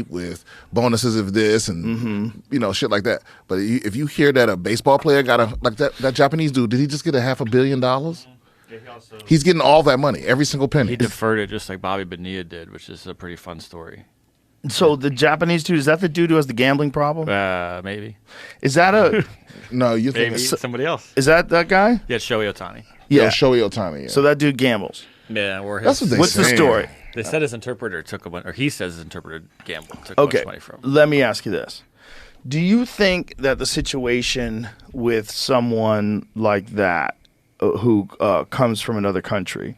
with bonuses of this and shit like that. But if you hear that a baseball player got that Japanese dude, did he just get $500 million? Yeah, He's getting all that money, every single penny. He deferred it just like Bobby Bonilla did, which is a pretty fun story. So the Japanese dude, is that the dude who has the gambling problem? Maybe. Is that a No, you think Maybe somebody else. is that guy? Yeah, Shohei Ohtani. Yeah. Shohei Ohtani. Yeah. So that dude gambles. Yeah, or That's what they What's the say. story? they said his interpreter took a bunch, or he says his interpreter gambled, took a bunch Okay. of money from him. Let me ask you this. Do you think that the situation with someone like that who comes from another country,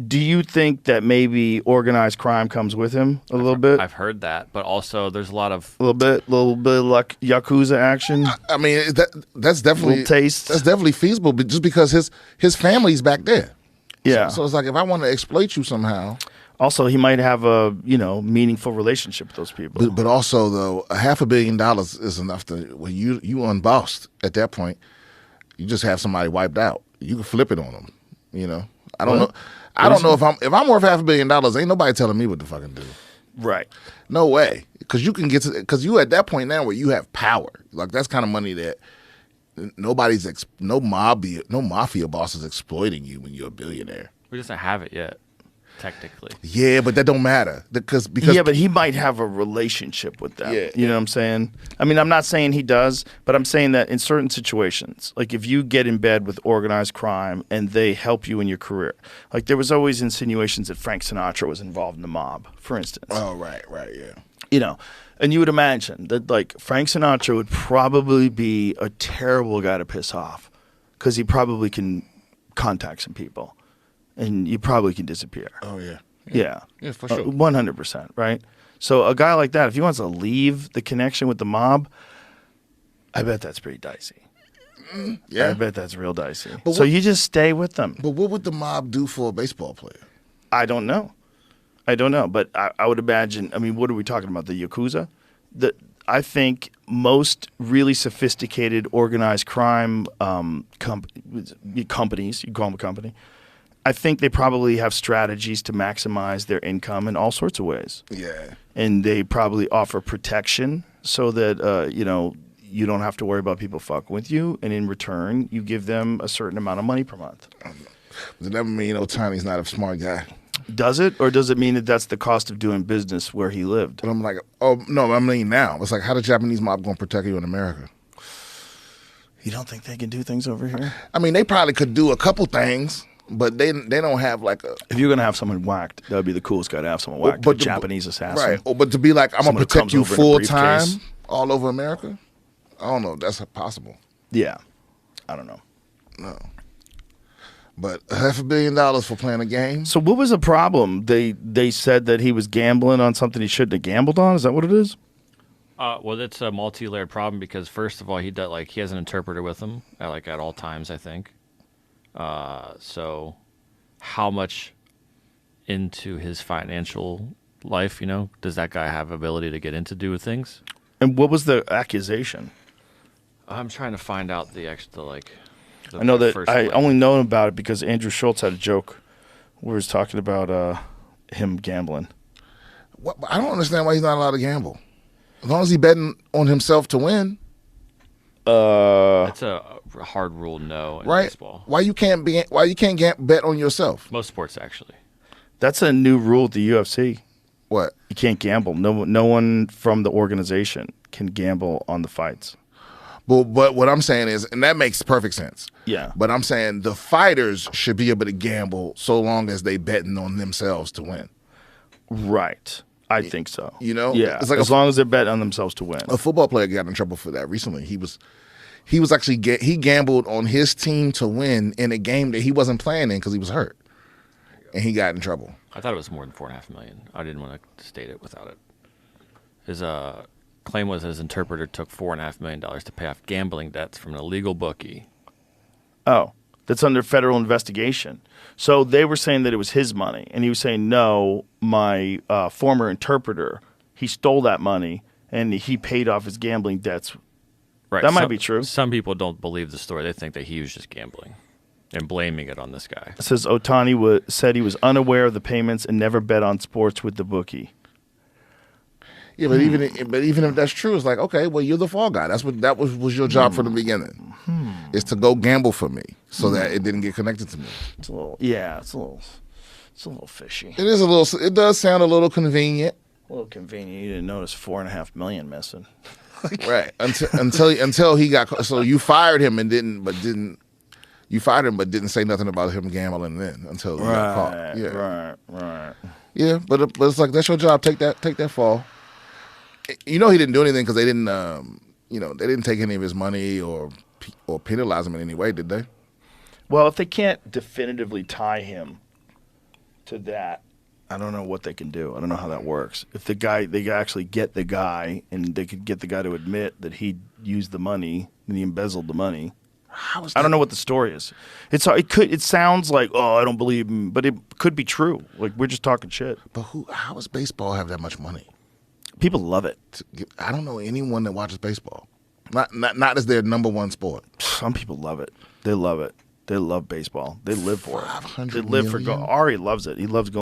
do you think that maybe organized crime comes with him a little bit? I've heard that, but also there's a lot of A little bit of like Yakuza action. I mean, that's definitely Little taste. That's definitely feasible, but just because his family's back there. Yeah. So it's like if I want to exploit you somehow. Also, he might have a meaningful relationship with those people. But also though, $500 million is enough to when you unbossed at that point. You just have somebody wiped out. You can flip it on them. I don't know. I don't know if I'm worth $500 million. Ain't nobody telling me what to fucking do. Right. No way. Because you can get to because you at that point now where you have power. Like that's kind of money that no mafia boss is exploiting you when you're a billionaire. we doesn't have it yet, technically. Yeah, but that don't matter because Yeah, but he might have a relationship with them. Yeah. You know what I'm saying? I mean, I'm not saying he does, but I'm saying that in certain situations, like if you get in bed with organized crime and they help you in your career, like there was always insinuations that Frank Sinatra was involved in the mob, for instance. oh right, yeah. And you would imagine that like Frank Sinatra would probably be a terrible guy to piss off because he probably can contact some people and you probably can disappear. Oh yeah. Yeah. Yeah, for sure. 100%, right? So a guy like that, if he wants to leave the connection with the mob, I bet that's pretty dicey. Yeah. I bet that's real dicey. But So what- you just stay with them. But what would the mob do for a baseball player? I don't know. But I would imagine, I mean, what are we talking about? The Yakuza? I think most really sophisticated organized crime companies, you call them a company, I think they probably have strategies to maximize their income in all sorts of ways. Yeah. And they probably offer protection so that, you don't have to worry about people fucking with you. And in return, you give them a certain amount of money per month. Does it never mean Ohtani's not a smart guy? Does it? Or does it mean that that's the cost of doing business where he lived? But I'm like, oh no, I mean now. It's like how the Japanese mob gonna protect you in America? You don't think they can do things over here? I mean, they probably could do a couple things, but they don't have like a If you're going to have someone whacked, that would be the coolest guy to have someone whacked. but a the- Japanese assassin. right. Oh, but to be like, I'm Someone gonna who protect comes you over in a full briefcase. time all over America. I don't know. If that's possible. Yeah. I don't know. No. But $500 million for playing a game. So what was the problem? They said that he was gambling on something he shouldn't have gambled on? Is that what it is? Well, it's a multi-layered problem because first of all, he has an interpreter with him at all times, I think. So, how much into his financial life, does that guy have ability to get into do with things? And what was the accusation? I'm trying to find out the I know that first I layer. only know about it because Andrew Schultz had a joke where he was talking about him gambling. What, I don't understand why he's not allowed to gamble. As long as he's betting on himself to win, That's a hard rule, no, in right? baseball. Why you can't bet on yourself? Most sports, actually. That's a new rule at the UFC. What? You can't gamble. No one from the organization can gamble on the fights. But what I'm saying is, and that makes perfect sense. Yeah. But I'm saying the fighters should be able to gamble so long as they betting on themselves to win. Right. I think so. Yeah. It's like as long as they're betting on themselves to win. a football player got in trouble for that recently. He was actually he gambled on his team to win in a game that he wasn't playing in because he was hurt, and he got in trouble. I thought it was more than $4.5 million. I didn't want to state it without it. His claim was his interpreter took $4.5 million to pay off gambling debts from an illegal bookie. Oh, that's under federal investigation. So they were saying that it was his money, and he was saying, no, my former interpreter, he stole that money, and he paid off his gambling debts. Right. That might be true. Some people don't believe the story. They think that he was just gambling and blaming it on this guy. It says Ohtani said he was unaware of the payments and never bet on sports with the bookie. Yeah, but even if that's true, it's like, okay, well, you're the fall guy. That was your job from the beginning. Is to go gamble for me so that it didn't get connected to me. It's a little fishy. It is a little. It does sound a little convenient. A little convenient. You didn't notice $4.5 million missing. Right. Until he got. So you fired him and didn't. You fired him, but didn't say nothing about him gambling then until he got caught. Yeah. Right. Yeah, but it's like that's your job. Take that fall. He didn't do anything because they didn't. They didn't take any of his money or penalize him in any way, did they? Well, if they can't definitively tie him to that, I don't know what they can do. I don't know how that works. If they actually get the guy, and they could get the guy to admit that he used the money and he embezzled the money. I don't know what the story is. It sounds like, oh, I don't believe him, but it could be true. Like, we're just talking shit. But how does baseball have that much money? People love it. I don't know anyone that watches baseball. Not as their number one sport. Some people love it. They love it. They love baseball. They live for it. 500 They live million? for Ari loves it. He loves going